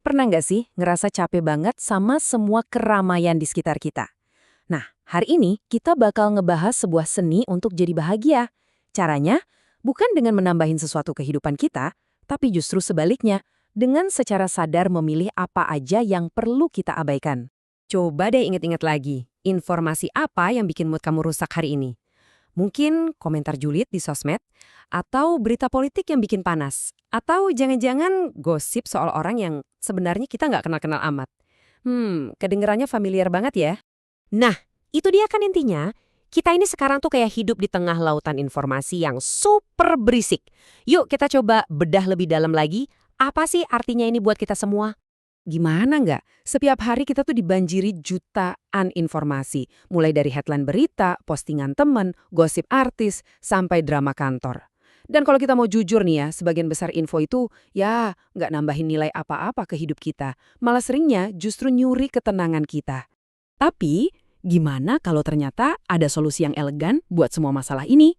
Pernah nggak sih ngerasa capek banget sama semua keramaian di sekitar kita? Nah, hari ini kita bakal ngebahas sebuah seni untuk jadi bahagia. Caranya, bukan dengan menambahin sesuatu kehidupan kita, tapi justru sebaliknya, dengan secara sadar memilih apa aja yang perlu kita abaikan. Coba deh inget-inget lagi, informasi apa yang bikin mood kamu rusak hari ini? Mungkin komentar julid di sosmed, atau berita politik yang bikin panas, atau jangan-jangan gosip soal orang yang sebenarnya kita nggak kenal-kenal amat. Kedengerannya familiar banget ya. Nah, itu dia kan intinya. Kita ini sekarang tuh kayak hidup di tengah lautan informasi yang super berisik. Yuk kita coba bedah lebih dalam lagi, apa sih artinya ini buat kita semua? Gimana nggak? Setiap hari kita tuh dibanjiri jutaan informasi, mulai dari headline berita, postingan temen, gosip artis, sampai drama kantor. Dan kalau kita mau jujur nih ya, sebagian besar info itu ya nggak nambahin nilai apa-apa ke hidup kita, malah seringnya justru nyuri ketenangan kita. Tapi, gimana kalau ternyata ada solusi yang elegan buat semua masalah ini?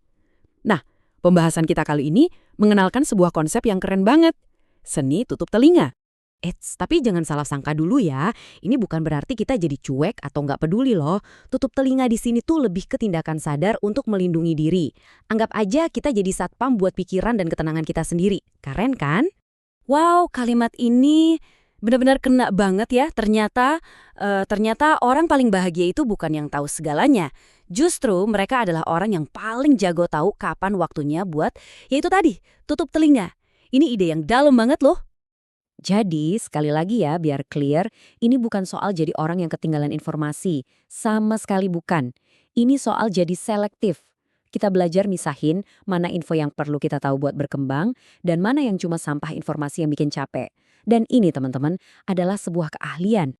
Nah, pembahasan kita kali ini mengenalkan sebuah konsep yang keren banget, seni tutup telinga. Tapi jangan salah sangka dulu ya. Ini bukan berarti kita jadi cuek atau nggak peduli loh. Tutup telinga di sini tuh lebih ke tindakan sadar untuk melindungi diri. Anggap aja kita jadi satpam buat pikiran dan ketenangan kita sendiri. Keren kan? Wow, kalimat ini benar-benar kena banget ya. Ternyata orang paling bahagia itu bukan yang tahu segalanya. Justru mereka adalah orang yang paling jago tahu kapan waktunya buat, yaitu tadi, tutup telinga. Ini ide yang dalam banget loh. Jadi, sekali lagi ya, biar clear, ini bukan soal jadi orang yang ketinggalan informasi. Sama sekali bukan. Ini soal jadi selektif. Kita belajar misahin mana info yang perlu kita tahu buat berkembang, dan mana yang cuma sampah informasi yang bikin capek. Dan ini, teman-teman, adalah sebuah keahlian.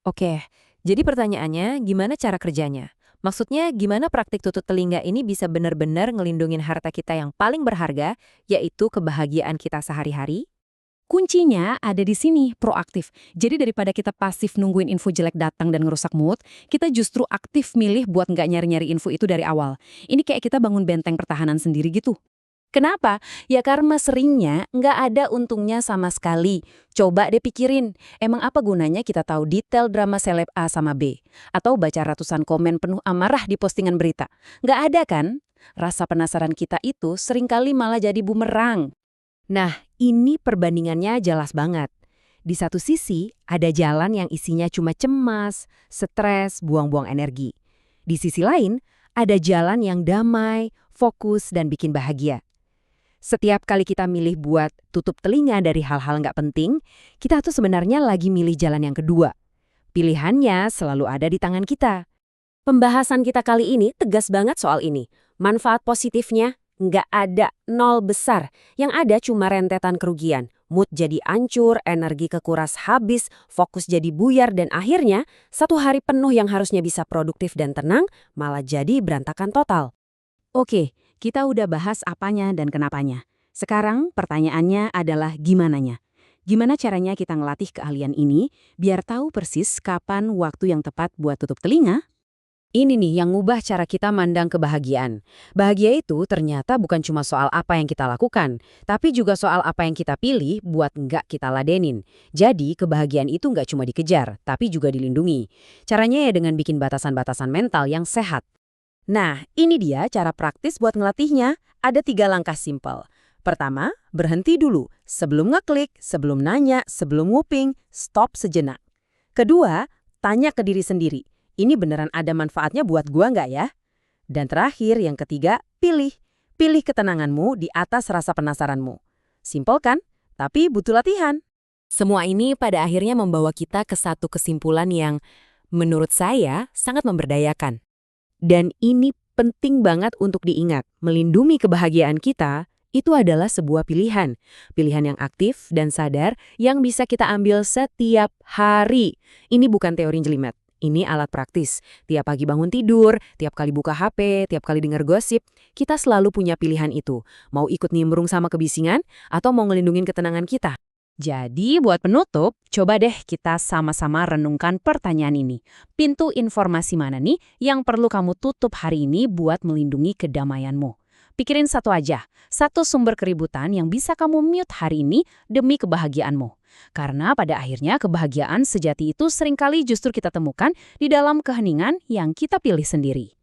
Oke, jadi pertanyaannya gimana cara kerjanya? Maksudnya gimana praktik tutup telinga ini bisa benar-benar ngelindungin harta kita yang paling berharga, yaitu kebahagiaan kita sehari-hari? Kuncinya ada di sini, proaktif. Jadi daripada kita pasif nungguin info jelek datang dan ngerusak mood, kita justru aktif milih buat nggak nyari-nyari info itu dari awal. Ini kayak kita bangun benteng pertahanan sendiri gitu. Kenapa? Ya karena seringnya nggak ada untungnya sama sekali. Coba deh pikirin, emang apa gunanya kita tahu detail drama seleb A sama B? Atau baca ratusan komen penuh amarah di postingan berita? Nggak ada kan? Rasa penasaran kita itu seringkali malah jadi bumerang. Nah, ini perbandingannya jelas banget. Di satu sisi, ada jalan yang isinya cuma cemas, stres, buang-buang energi. Di sisi lain, ada jalan yang damai, fokus, dan bikin bahagia. Setiap kali kita milih buat tutup telinga dari hal-hal nggak penting, kita tuh sebenarnya lagi milih jalan yang kedua. Pilihannya selalu ada di tangan kita. Pembahasan kita kali ini tegas banget soal ini. Manfaat positifnya nggak ada, nol besar. Yang ada cuma rentetan kerugian. Mood jadi ancur, energi kekuras habis, fokus jadi buyar, dan akhirnya satu hari penuh yang harusnya bisa produktif dan tenang malah jadi berantakan total. Oke, kita udah bahas apanya dan kenapanya. Sekarang pertanyaannya adalah gimananya. Gimana caranya kita ngelatih keahlian ini biar tahu persis kapan waktu yang tepat buat tutup telinga? Ini nih yang ngubah cara kita mandang kebahagiaan. Bahagia itu ternyata bukan cuma soal apa yang kita lakukan, tapi juga soal apa yang kita pilih buat nggak kita ladenin. Jadi kebahagiaan itu nggak cuma dikejar, tapi juga dilindungi. Caranya ya dengan bikin batasan-batasan mental yang sehat. Nah, ini dia cara praktis buat ngelatihnya. Ada 3 langkah simpel. Pertama, berhenti dulu. Sebelum ngeklik, sebelum nanya, sebelum nguping, stop sejenak. Kedua, tanya ke diri sendiri. Ini beneran ada manfaatnya buat gua nggak ya? Dan terakhir, yang ketiga, pilih. Pilih ketenanganmu di atas rasa penasaranmu. Simpel kan? Tapi butuh latihan. Semua ini pada akhirnya membawa kita ke satu kesimpulan yang menurut saya sangat memberdayakan. Dan ini penting banget untuk diingat. Melindungi kebahagiaan kita itu adalah sebuah pilihan. Pilihan yang aktif dan sadar yang bisa kita ambil setiap hari. Ini bukan teori jelimet. Ini alat praktis. Tiap pagi bangun tidur, tiap kali buka HP, tiap kali dengar gosip, kita selalu punya pilihan itu. Mau ikut nimbrung sama kebisingan atau mau ngelindungin ketenangan kita. Jadi buat penutup, coba deh kita sama-sama renungkan pertanyaan ini. Pintu informasi mana nih yang perlu kamu tutup hari ini buat melindungi kedamaianmu? Pikirin satu aja, satu sumber keributan yang bisa kamu mute hari ini demi kebahagiaanmu. Karena pada akhirnya kebahagiaan sejati itu seringkali justru kita temukan di dalam keheningan yang kita pilih sendiri.